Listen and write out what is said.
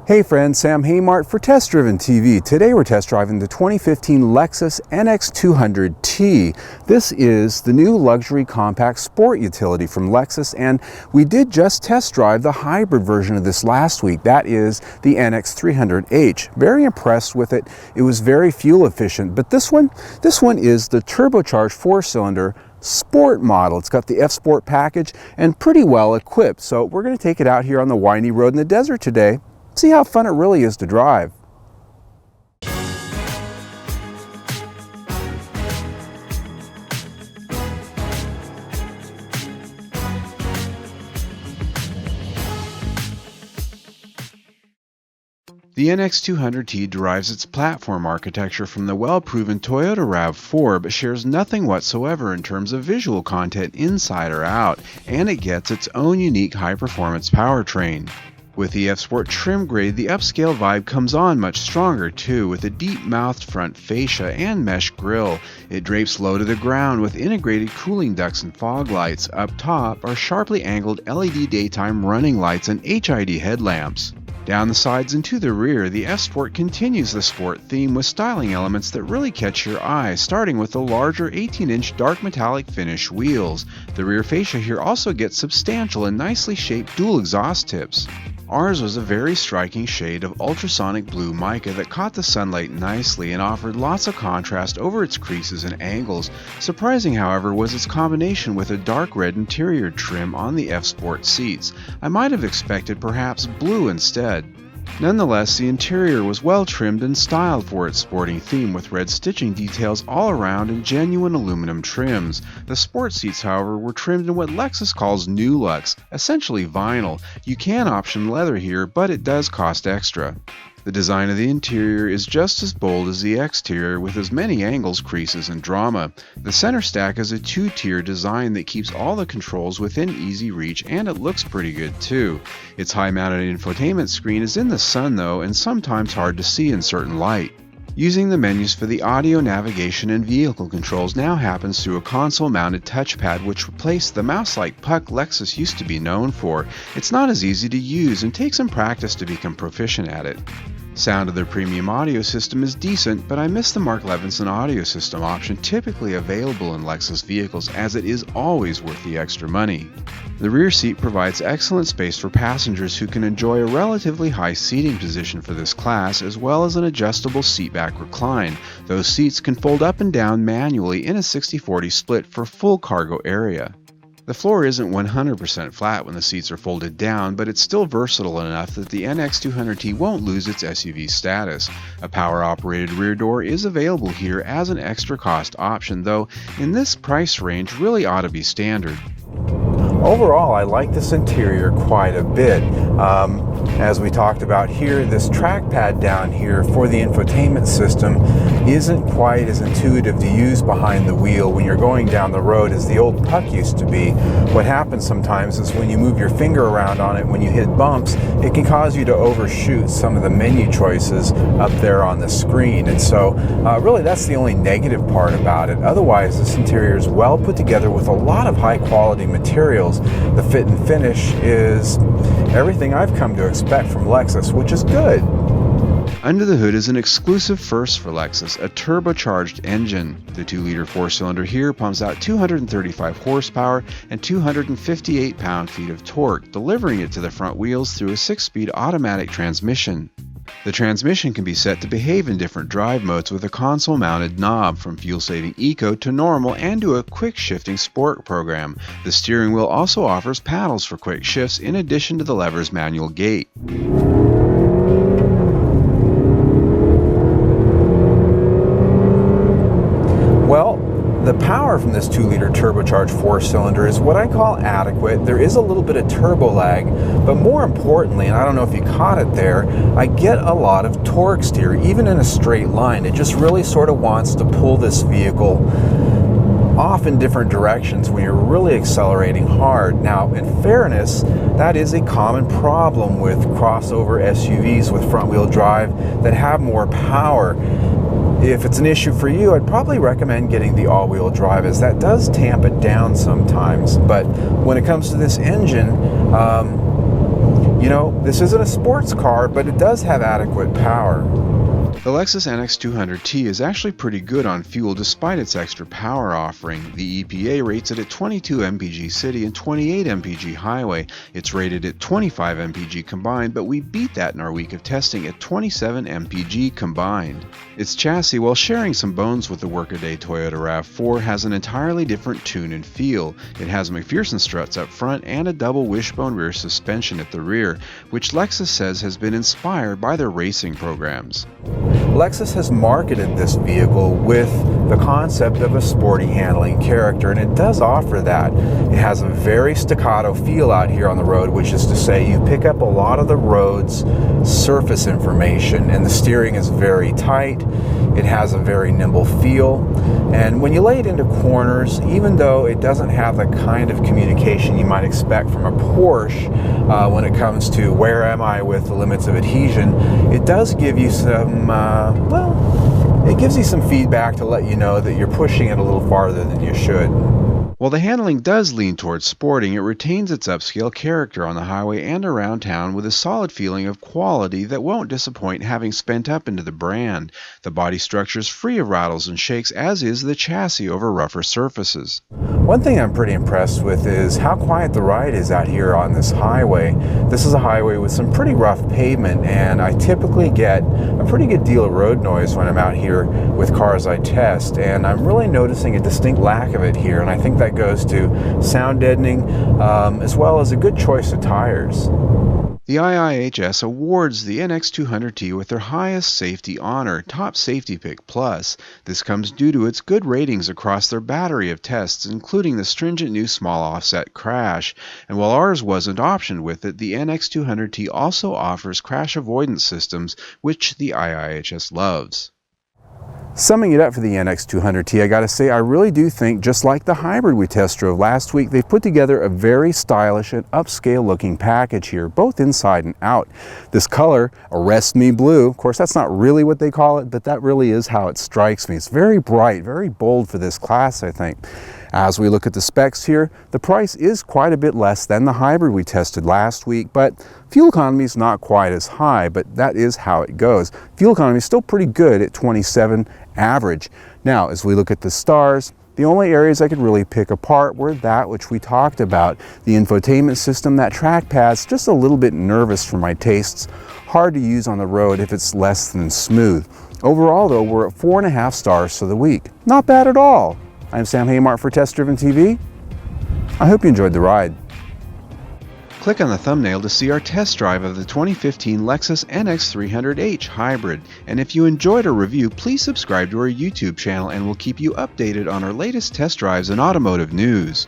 Hey friends, Sam Haymart for Test Driven TV. Today we're test driving the 2015 Lexus NX200t. This is the new luxury compact sport utility from Lexus, and we did just test drive the hybrid version of this last week. That is the NX300h. Very impressed with it. It was very fuel efficient, but this one is the turbocharged 4-cylinder Sport model. It's got the F Sport package and pretty well equipped. So we're going to take it out here on the windy road in the desert today. See how fun it really is to drive. The NX200t derives its platform architecture from the well-proven Toyota RAV4, but shares nothing whatsoever in terms of visual content inside or out, and it gets its own unique high-performance powertrain. With the F Sport trim grade, the upscale vibe comes on much stronger too, with a deep-mouthed front fascia and mesh grille. It drapes low to the ground with integrated cooling ducts and fog lights. Up top are sharply angled LED daytime running lights and HID headlamps. Down the sides and to the rear, the F Sport continues the sport theme with styling elements that really catch your eye, starting with the larger 18-inch dark metallic finish wheels. The rear fascia here also gets substantial and nicely shaped dual exhaust tips. Ours was a very striking shade of ultrasonic blue mica that caught the sunlight nicely and offered lots of contrast over its creases and angles. Surprising, however, was its combination with a dark red interior trim on the F Sport seats. I might have expected perhaps blue instead. Nonetheless, the interior was well trimmed and styled for its sporting theme, with red stitching details all around and genuine aluminum trims. The sport seats, however, were trimmed in what Lexus calls New Lux, essentially vinyl. You can option leather here, but it does cost extra. The design of the interior is just as bold as the exterior, with as many angles, creases, and drama. The center stack is a two-tier design that keeps all the controls within easy reach, and it looks pretty good too. Its high-mounted infotainment screen is in the sun though, and sometimes hard to see in certain light. Using the menus for the audio, navigation, and vehicle controls now happens through a console-mounted touchpad, which replaced the mouse-like puck Lexus used to be known for. It's not as easy to use and takes some practice to become proficient at it. Sound of their premium audio system is decent, but I miss the Mark Levinson audio system option typically available in Lexus vehicles, as it is always worth the extra money. The rear seat provides excellent space for passengers who can enjoy a relatively high seating position for this class, as well as an adjustable seatback recline. Those seats can fold up and down manually in a 60-40 split for full cargo area. The floor isn't 100% flat when the seats are folded down, but it's still versatile enough that the NX200t won't lose its SUV status. A power-operated rear door is available here as an extra cost option, though in this price range really ought to be standard. Overall, I like this interior quite a bit. As we talked about here, this trackpad down here for the infotainment system isn't quite as intuitive to use behind the wheel when you're going down the road as the old puck used to be. What happens sometimes is when you move your finger around on it, when you hit bumps, it can cause you to overshoot some of the menu choices up there on the screen. And so really that's the only negative part about it. Otherwise, this interior is well put together with a lot of high quality materials. The fit and finish is everything I've come to expect from Lexus, which is good. Under the hood is an exclusive first for Lexus, a turbocharged engine. The 2-liter 4-cylinder here pumps out 235 horsepower and 258 pound-feet of torque, delivering it to the front wheels through a 6-speed automatic transmission. The transmission can be set to behave in different drive modes with a console-mounted knob, from fuel-saving eco to normal and to a quick-shifting sport program. The steering wheel also offers paddles for quick shifts in addition to the lever's manual gate. Well, the power from this 2-liter turbocharged 4-cylinder is what I call adequate. There is a little bit of turbo lag, but more importantly, and I don't know if you caught it there, I get a lot of torque steer, even in a straight line. It just really sort of wants to pull this vehicle off in different directions when you're really accelerating hard. Now, in fairness, that is a common problem with crossover SUVs with front-wheel drive that have more power. If it's an issue for you, I'd probably recommend getting the all-wheel drive, as that does tamp it down sometimes. But when it comes to this engine, You know, this isn't a sports car, but it does have adequate power. The Lexus NX200t is actually pretty good on fuel despite its extra power offering. The EPA rates it at 22 mpg city and 28 mpg highway. It's rated at 25 mpg combined, but we beat that in our week of testing at 27 mpg combined. Its chassis, while sharing some bones with the workaday Toyota RAV4, has an entirely different tune and feel. It has McPherson struts up front and a double wishbone rear suspension at the rear, which Lexus says has been inspired by their racing programs. Lexus has marketed this vehicle with the concept of a sporty handling character, and it does offer that. It has a very staccato feel out here on the road, which is to say you pick up a lot of the road's surface information, and the steering is very tight. It has a very nimble feel, and when you lay it into corners, even though it doesn't have the kind of communication you might expect from a Porsche when it comes to where am I with the limits of adhesion, it does give you some it gives you some feedback to let you know that you're pushing it a little farther than you should. While the handling does lean towards sporting, it retains its upscale character on the highway and around town with a solid feeling of quality that won't disappoint having spent up into the brand. The body structure is free of rattles and shakes, as is the chassis over rougher surfaces. One thing I'm pretty impressed with is how quiet the ride is out here on this highway. This is a highway with some pretty rough pavement, and I typically get a pretty good deal of road noise when I'm out here with cars I test, and I'm really noticing a distinct lack of it here, and I think that goes to sound deadening as well as a good choice of tires. The IIHS awards the NX200t with their highest safety honor, Top Safety Pick Plus. This comes due to its good ratings across their battery of tests, including the stringent new small offset crash. And while ours wasn't optioned with it, the NX200t also offers crash avoidance systems, which the IIHS loves. Summing it up for the NX200t, I gotta say, I really do think, just like the hybrid we test drove last week, they've put together a very stylish and upscale looking package here, both inside and out. This color, Arrest Me Blue, of course that's not really what they call it, but that really is how it strikes me. It's very bright, very bold for this class, I think. As we look at the specs here, the price is quite a bit less than the hybrid we tested last week, but fuel economy is not quite as high, but that is how it goes. Fuel economy is still pretty good at 27 average. Now, as we look at the stars, the only areas I could really pick apart were that which we talked about. The infotainment system, that trackpad's just a little bit nervous for my tastes. Hard to use on the road if it's less than smooth. Overall though, we're at 4.5 stars for the week. Not bad at all. I'm Sam Haymart for Test Driven TV. I hope you enjoyed the ride. Click on the thumbnail to see our test drive of the 2015 Lexus NX300h Hybrid. And if you enjoyed our review, please subscribe to our YouTube channel and we'll keep you updated on our latest test drives and automotive news.